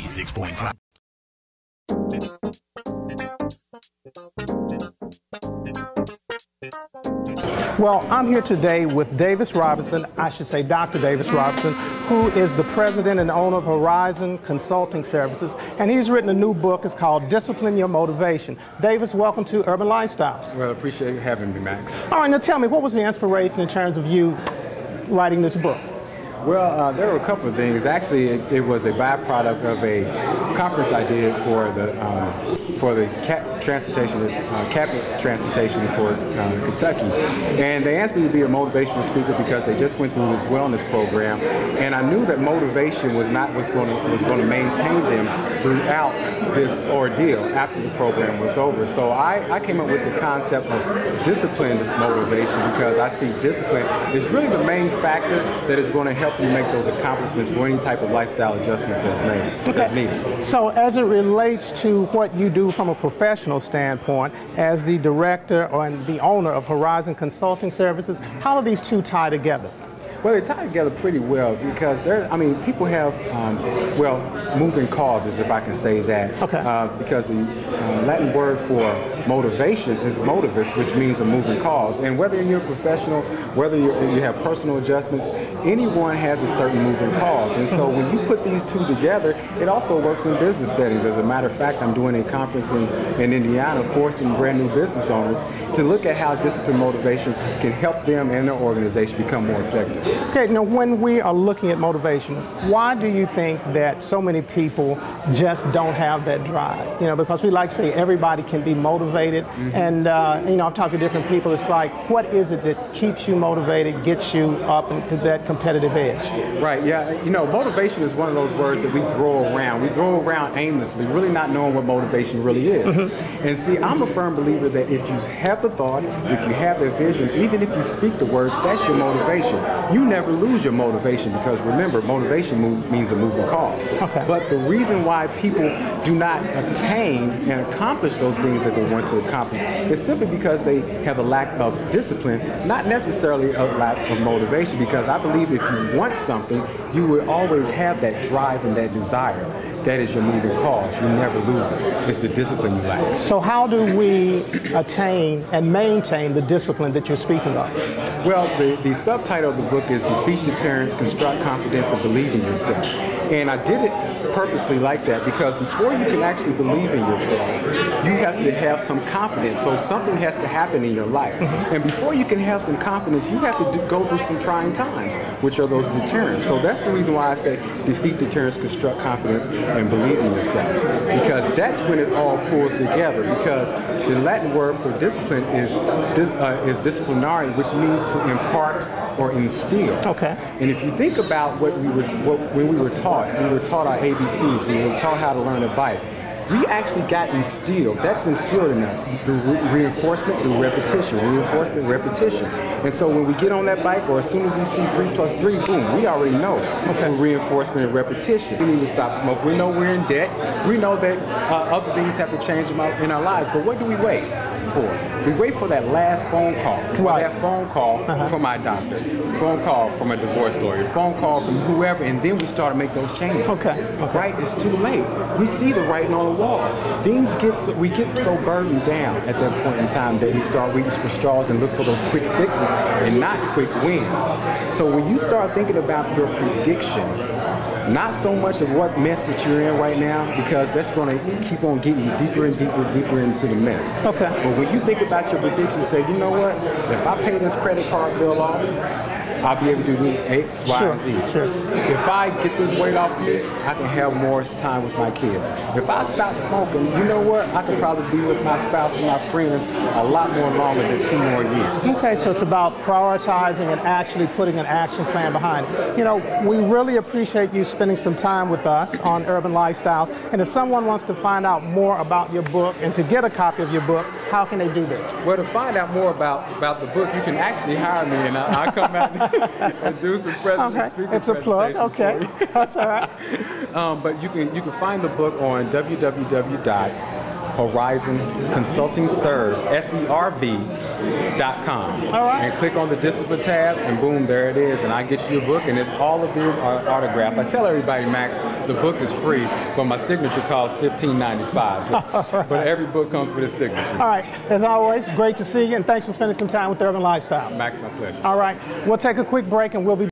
96.5. Well, I'm here today with Davis Robinson, I should say Dr. Davis Robinson, who is the president and owner of Horizon Consulting Services, and he's written a new book. It's called Discipline Your Motivation. Davis, welcome to Urban Lifestylz. Well, I appreciate you having me, Max. All right, now tell me, what was the inspiration in terms of you writing this book? Well, there were a couple of things. Actually, it was a byproduct of a conference I did for the cabinet transportation for Kentucky, and they asked me to be a motivational speaker because they just went through this wellness program, and I knew that motivation was not what's going to maintain them throughout this ordeal after the program was over. So I came up with the concept of disciplined motivation because I see discipline is really the main factor that is going to help you make those accomplishments for any type of lifestyle adjustments that's needed. So as it relates to what you do from a professional standpoint, as the director and the owner of Horizon Consulting Services, how do these two tie together? Well, they tie together pretty well because people have, moving causes, if I can say that. Okay. Because the Latin word for motivation is motivus, which means a moving cause. And whether you're a professional, whether you have personal adjustments, anyone has a certain moving cause. And so when you put these two together, it also works in business settings. As a matter of fact, I'm doing a conference in Indiana forcing brand new business owners to look at how discipline motivation can help them and their organization become more effective. Okay, now when we are looking at motivation, why do you think that so many people just don't have that drive? You know, because we like to say everybody can be motivated, and I've talked to different people. It's like, what is it that keeps you motivated, gets you up into that competitive edge? Right. Yeah. Motivation is one of those words that we throw around. We throw around aimlessly, really not knowing what motivation really is. And see, I'm a firm believer that if you have the thought, if you have the vision, even if you speak the words, that's your motivation. You never lose your motivation because remember, motivation means a moving cause. Okay. But the reason why people do not attain and accomplish those things that they want to accomplish is simply because they have a lack of discipline, not necessarily a lack of motivation, because I believe if you want something, you will always have that drive and that desire. That is your moving cause. You never lose it. It's the discipline you lack. So how do we attain and maintain the discipline that you're speaking of? Well, the subtitle of the book is Defeat Deterrence, Construct Confidence, and Believe in Yourself. And I did it purposely like that because before you can actually believe in yourself, you have to have some confidence. So something has to happen in your life. And before you can have some confidence, you have to go through some trying times, which are those deterrents. So that's the reason why I say defeat deterrence, construct confidence, and believe in yourself. Because that's when it all pulls together. Because the Latin word for discipline is disciplinary, which means to impart or instill. Okay. And if you think about when we were taught our ABCs, we were taught how to learn a bike. We actually got instilled. That's instilled in us through reinforcement, through repetition, reinforcement, repetition. And so when we get on that bike, or as soon as we see 3 plus 3, boom, we already know through reinforcement and repetition. We need to stop smoking. We know we're in debt. We know that other things have to change in our lives. But what do we wait for? We wait for that last phone call. Right. That phone call from my doctor, phone call from a divorce lawyer, phone call from whoever, and then we start to make those changes. Okay. Right? It's too late. We see the writing on the walls. We get so burdened down at that point in time that we start reaching for straws and look for those quick fixes and not quick wins. So when you start thinking about your prediction, not so much of what mess that you're in right now, because that's going to keep on getting you deeper and deeper into the mess. Okay. But when you think about your prediction, say, you know what? If I pay this credit card bill off, I'll be able to do X, Y, and Z. Sure. If I get this weight off of me, I can have more time with my kids. If I stop smoking, you know what? I could probably be with my spouse and my friends a lot more longer than 2 more years. Okay, so it's about prioritizing and actually putting an action plan behind it. You know, we really appreciate you spending some time with us on Urban Lifestylz. And if someone wants to find out more about your book and to get a copy of your book, how can they do this? Well, to find out more about the book, you can actually hire me and I'll come out and do some presentations. Okay, it's a plug. Okay, that's all right. But you can find the book on www.urbanlifestylz.com. Horizon Consulting Serve, SERV.com. All right. And click on the discipline tab, and boom, there it is. And I get you a book, and all of them are autographed. I tell everybody, Max, the book is free, but my signature costs $15.95. But every book comes with a signature. All right. As always, great to see you, and thanks for spending some time with Urban Lifestylz. Max, my pleasure. All right. We'll take a quick break, and we'll be